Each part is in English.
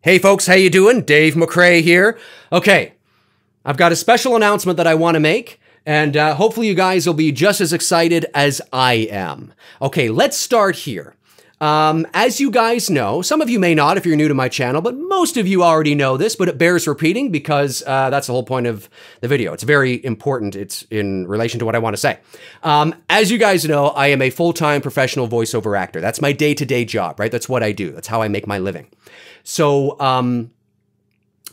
Hey folks, how you doing? Dave McRae here. Okay, I've got a special announcement that I want to make, and hopefully you guys will be just as excited as I am. Okay, let's start here. As you guys know, some of you may not if you're new to my channel, but most of you already know this, but it bears repeating because that's the whole point of the video. It's very important. It's in relation to what I want to say. As you guys know, I am a full-time professional voiceover actor. That's my day-to-day job, right? That's what I do. That's how I make my living. So,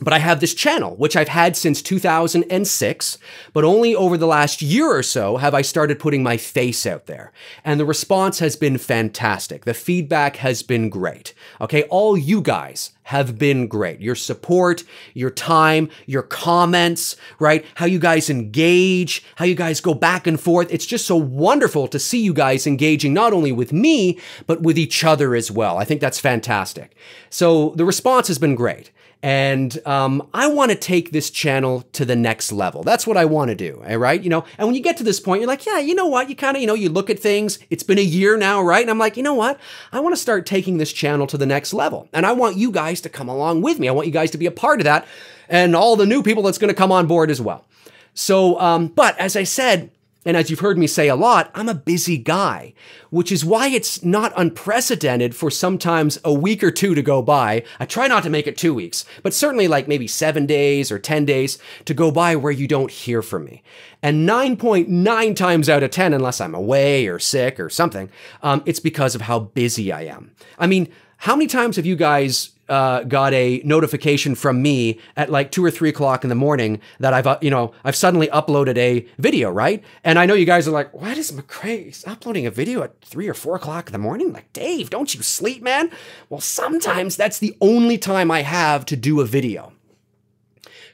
but I have this channel, which I've had since 2006, but only over the last year or so have I started putting my face out there. And the response has been fantastic. The feedback has been great. Okay, all you guys have been great. Your support, your time, your comments, right? How you guys engage, how you guys go back and forth. It's just so wonderful to see you guys engaging not only with me, but with each other as well. I think that's fantastic. So the response has been great. And I want to take this channel to the next level. That's what I want to do, all right? You know, and when you get to this point, you're like, yeah, you know what? You kind of, you look at things. It's been a year now, right? And I'm like, you know what? I want to start taking this channel to the next level. And I want you guys to come along with me. I want you guys to be a part of that and all the new people that's going to come on board as well. So, but as I said, and as you've heard me say a lot, I'm a busy guy, which is why it's not unprecedented for sometimes a week or two to go by. I try not to make it 2 weeks, but certainly like maybe 7 days or 10 days to go by where you don't hear from me. And 9.9 times out of 10, unless I'm away or sick or something, it's because of how busy I am. I mean, how many times have you guys got a notification from me at like 2 or 3 o'clock in the morning that I've suddenly uploaded a video, right? And I know you guys are like, why does McRae uploading a video at 3 or 4 o'clock in the morning? Like, Dave, don't you sleep, man? Well, sometimes that's the only time I have to do a video.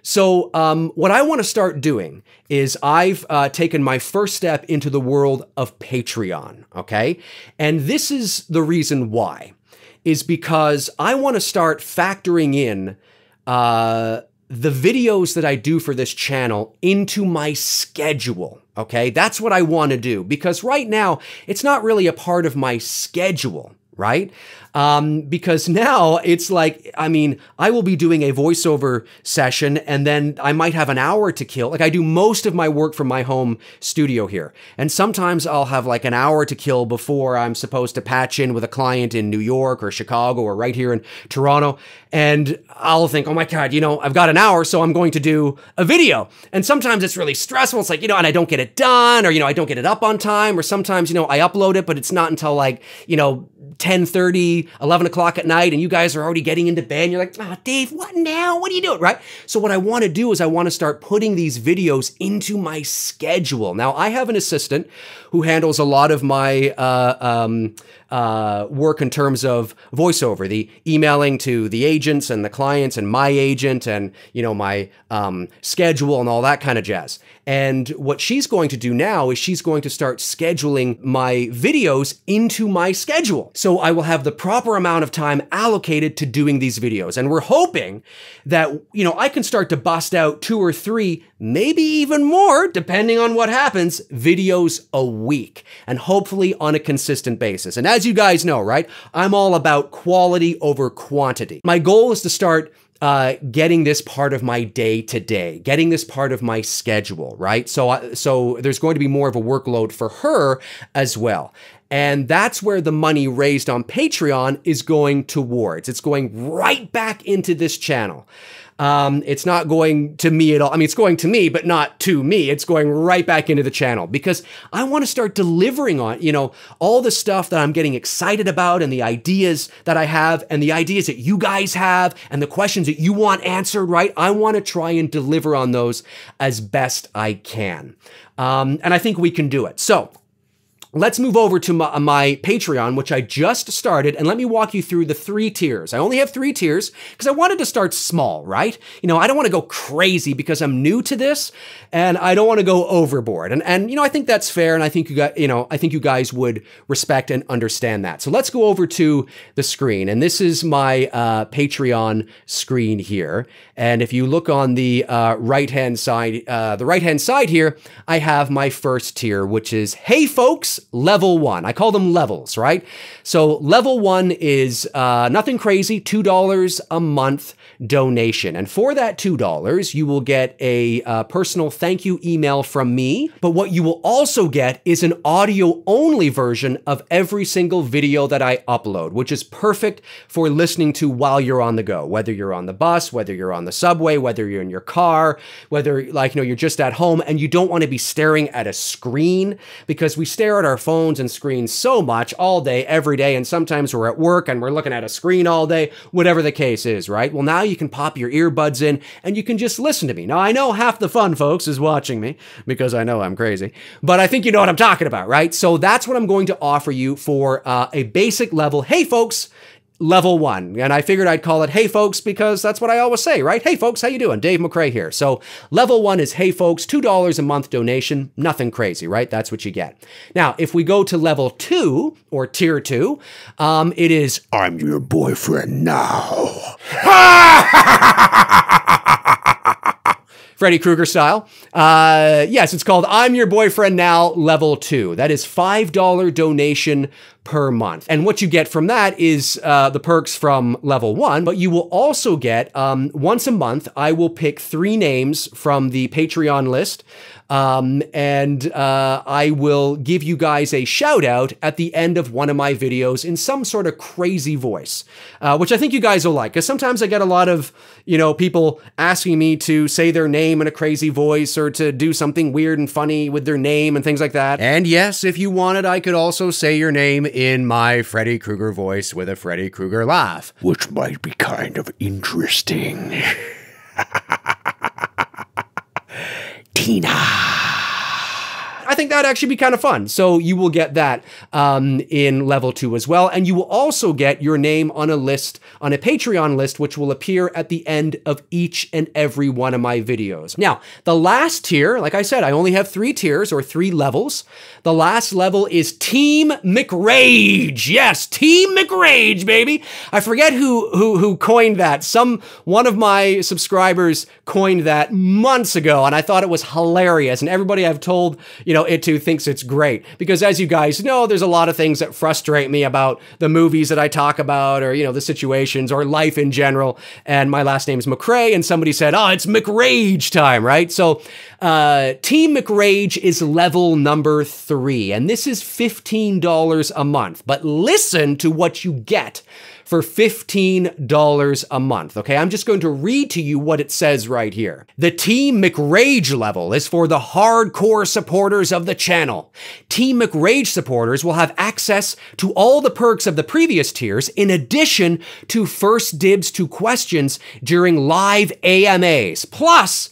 So what I want to start doing is I've taken my first step into the world of Patreon, okay? And this is the reason why. Is because I want to start factoring in the videos that I do for this channel into my schedule, okay? That's what I want to do because right now, it's not really a part of my schedule, right? Because now it's like, I mean, I will be doing a voiceover session and then I might have an hour to kill. Like I do most of my work from my home studio here. And sometimes I'll have like an hour to kill before I'm supposed to patch in with a client in New York or Chicago or right here in Toronto. And I'll think, oh my God, I've got an hour, so I'm going to do a video. And sometimes it's really stressful. It's like, and I don't get it done or, I don't get it up on time. Or sometimes, I upload it, but it's not until like, 10:30, 11 o'clock at night, and you guys are already getting into bed, and you're like, oh, Dave, what now? What are you doing, right? So what I want to do is I want to start putting these videos into my schedule. Now, I have an assistant who handles a lot of my work in terms of voiceover, the emailing to the agents and the clients and my agent and, my schedule and all that kind of jazz. And what she's going to do now is she's going to start scheduling my videos into my schedule. So I will have the proper amount of time allocated to doing these videos. And we're hoping that, I can start to bust out 2 or 3, maybe even more, depending on what happens, videos a week, and hopefully on a consistent basis. And as you guys know, right, I'm all about quality over quantity. My goal is to start getting this part of my day to day, getting this part of my schedule, right? So there's going to be more of a workload for her as well. And that's where the money raised on Patreon is going towards. It's going right back into this channel. It's not going to me at all. I mean, it's going to me, but not to me. It's going right back into the channel because I want to start delivering on, all the stuff that I'm getting excited about and the ideas that I have and the ideas that you guys have and the questions that you want answered, right? I want to try and deliver on those as best I can. And I think we can do it. So let's move over to my Patreon, which I just started, and let me walk you through the 3 tiers. I only have 3 tiers because I wanted to start small, right? I don't want to go crazy because I'm new to this, and I don't want to go overboard. And I think that's fair, and I think you guys would respect and understand that. So let's go over to the screen, and this is my Patreon screen here. And if you look on the right-hand side here, I have my first tier, which is, hey folks, level 1. I call them levels, right? So level 1 is nothing crazy, $2 a month donation. And for that $2, you will get a personal thank you email from me. But what you will also get is an audio-only version of every single video that I upload, which is perfect for listening to while you're on the go, whether you're on the bus, whether you're on the subway, whether you're in your car, whether you're just at home and you don't want to be staring at a screen, because we stare at our phones and screens so much all day, every day, and sometimes we're at work and we're looking at a screen all day, whatever the case is, right? Well, now you can pop your earbuds in and you can just listen to me. Now, I know half the fun, folks, is watching me because I know I'm crazy, but I think you know what I'm talking about, right? So that's what I'm going to offer you for a basic level. Hey, folks, level 1. And I figured I'd call it Hey Folks because that's what I always say, right? Hey folks, how you doing? Dave McRae here. So level 1 is Hey Folks, $2 a month donation, nothing crazy, right? That's what you get. Now, if we go to level 2 or tier 2, it is I'm your boyfriend now. Freddy Krueger style. Yes, it's called I'm Your Boyfriend Now Level 2. That is $5 donation per month. And what you get from that is the perks from level 1, but you will also get, once a month, I will pick 3 names from the Patreon list, and I will give you guys a shout out at the end of one of my videos in some sort of crazy voice, which I think you guys will like, because sometimes I get a lot of, people asking me to say their name in a crazy voice or to do something weird and funny with their name and things like that. And yes, if you wanted, I could also say your name in my Freddy Krueger voice with a Freddy Krueger laugh, which might be kind of interesting. Tina. I think that'd actually be kind of fun. So you will get that in level 2 as well. And you will also get your name on a list, on a Patreon list, which will appear at the end of each and every one of my videos. Now, the last tier, like I said, I only have 3 tiers or 3 levels. The last level is Team McRage. Yes, Team McRage, baby. I forget who coined that. One of my subscribers coined that months ago, and I thought it was hilarious. And everybody I've told, it too thinks it's great, because as you guys know, there's a lot of things that frustrate me about the movies that I talk about, or, the situations or life in general. And my last name's McRae, and somebody said, oh, it's McRage time, right? So Team McRage is level number 3, and this is $15 a month. But listen to what you get for $15 a month, okay? I'm just going to read to you what it says right here. The Team McRage level is for the hardcore supporters of the channel. Team McRage supporters will have access to all the perks of the previous tiers, in addition to first dibs to questions during live AMAs, plus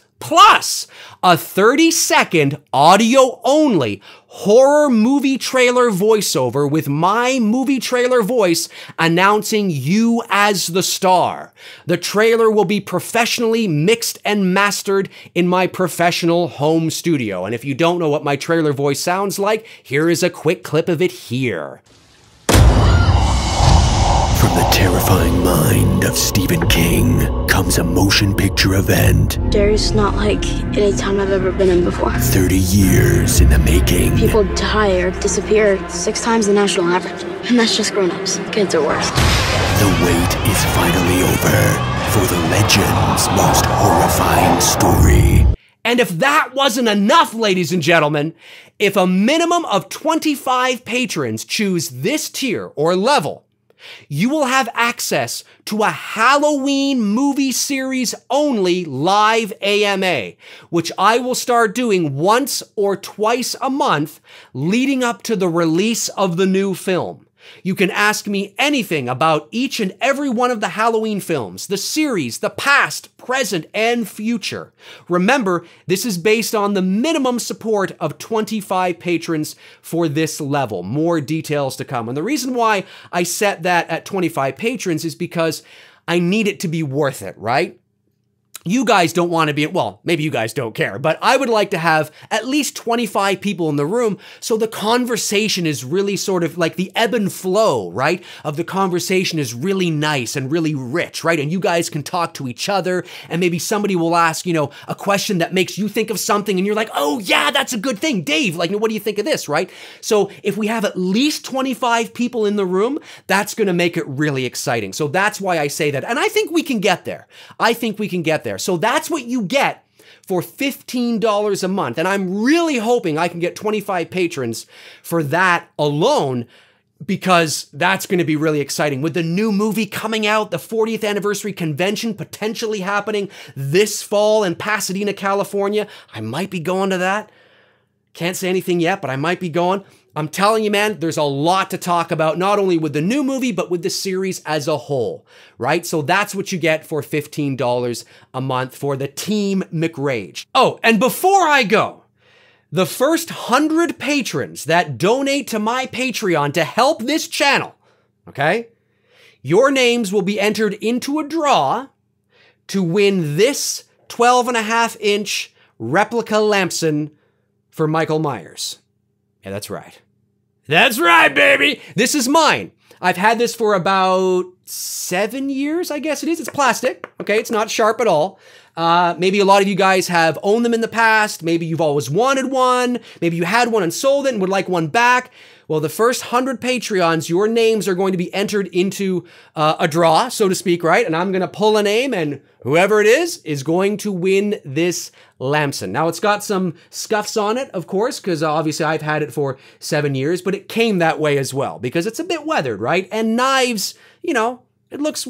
a 30-second audio-only horror movie trailer voiceover with my movie trailer voice announcing you as the star. The trailer will be professionally mixed and mastered in my professional home studio. And if you don't know what my trailer voice sounds like, here is a quick clip of it here. From the terrifying mind of Stephen King comes a motion picture event. Derry's not like any time I've ever been in before. 30 years in the making. People die or disappear 6 times the national average. And that's just grown-ups. Kids are worse. The wait is finally over for the legend's most horrifying story. And if that wasn't enough, ladies and gentlemen, if a minimum of 25 patrons choose this tier or level, you will have access to a Halloween movie series only live AMA, which I will start doing once or twice a month leading up to the release of the new film. You can ask me anything about each and every one of the Halloween films, the series, the past, present, and future. Remember, this is based on the minimum support of 25 patrons for this level. More details to come. And the reason why I set that at 25 patrons is because I need it to be worth it, right? you guys don't want to be, well, maybe you guys don't care, but I would like to have at least 25 people in the room so the conversation is really sort of like the ebb and flow, right, of the conversation is really nice and really rich, right? And you guys can talk to each other, and maybe somebody will ask, you know, a question that makes you think of something and you're like, oh yeah, that's a good thing. Dave, like, what do you think of this, right? So if we have at least 25 people in the room, that's going to make it really exciting. So that's why I say that. And I think we can get there. I think we can get there. So that's what you get for $15 a month. And I'm really hoping I can get 25 patrons for that alone, because that's going to be really exciting. With the new movie coming out, the 40th anniversary convention potentially happening this fall in Pasadena, California. I might be going to that. Can't say anything yet, but I might be going. I'm telling you, man, there's a lot to talk about, not only with the new movie, but with the series as a whole, right? So that's what you get for $15 a month for the Team McRae. Oh, and before I go, the first 100 patrons that donate to my Patreon to help this channel, okay, your names will be entered into a draw to win this 12.5-inch replica Lamson for Michael Myers. Yeah, that's right. That's right, baby. This is mine. I've had this for about 7 years, I guess it is. It's plastic. Okay, it's not sharp at all. Maybe a lot of you guys have owned them in the past. Maybe you've always wanted one. Maybe you had one and sold it and would like one back. Well, the first 100 Patreons, your names are going to be entered into a draw, so to speak, right? And I'm going to pull a name, and whoever it is going to win this Lamson. Now, it's got some scuffs on it, of course, because obviously I've had it for 7 years, but it came that way as well, because it's a bit weathered, right? And knives, you know, it looks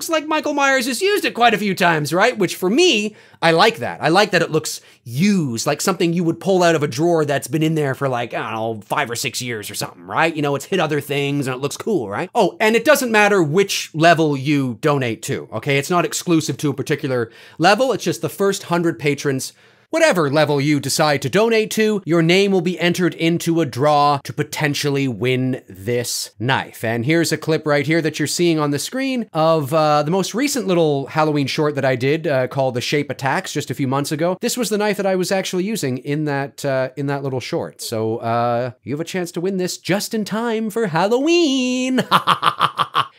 like Michael Myers has used it quite a few times, right? Which for me, I like that. I like that it looks used, like something you would pull out of a drawer that's been in there for like, I don't know, 5 or 6 years or something, right? You know, it's hit other things and it looks cool, right? Oh, and it doesn't matter which level you donate to, okay? It's not exclusive to a particular level. It's just the first 100 patrons. Whatever level you decide to donate to, your name will be entered into a draw to potentially win this knife. And here's a clip right here that you're seeing on the screen of the most recent little Halloween short that I did called The Shape Attacks just a few months ago. This was the knife that I was actually using in that little short. So you have a chance to win this just in time for Halloween.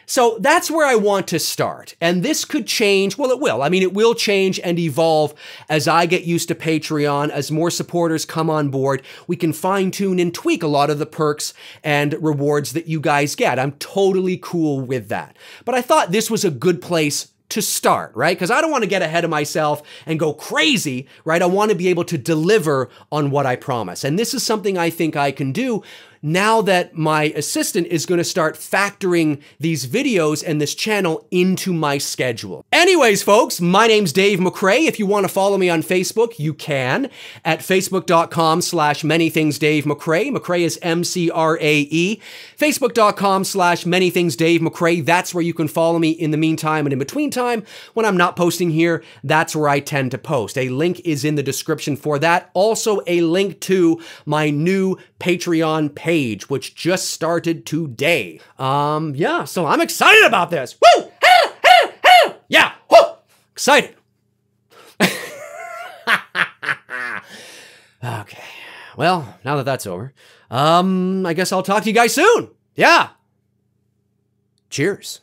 So that's where I want to start. And this could change. Well, it will. I mean, it will change and evolve as I get used to Patreon, as more supporters come on board. We can fine tune and tweak a lot of the perks and rewards that you guys get. I'm totally cool with that. But I thought this was a good place to start, right? Because I don't want to get ahead of myself and go crazy, right? I want to be able to deliver on what I promise. And this is something I think I can do now that my assistant is going to start factoring these videos and this channel into my schedule. Anyways, folks, my name's Dave McRae. If you want to follow me on Facebook, you can at facebook.com/manythingsdavemcrae. McRae is MCRAE. Facebook.com/manythingsdavemcrae. That's where you can follow me in the meantime, and in between time, when I'm not posting here, that's where I tend to post. A link is in the description for that. Also, a link to my new Patreon page, which just started today. Yeah, so I'm excited about this. Woo! Yeah, woo! Excited. Okay, well, now that that's over, I guess I'll talk to you guys soon. Yeah. Cheers.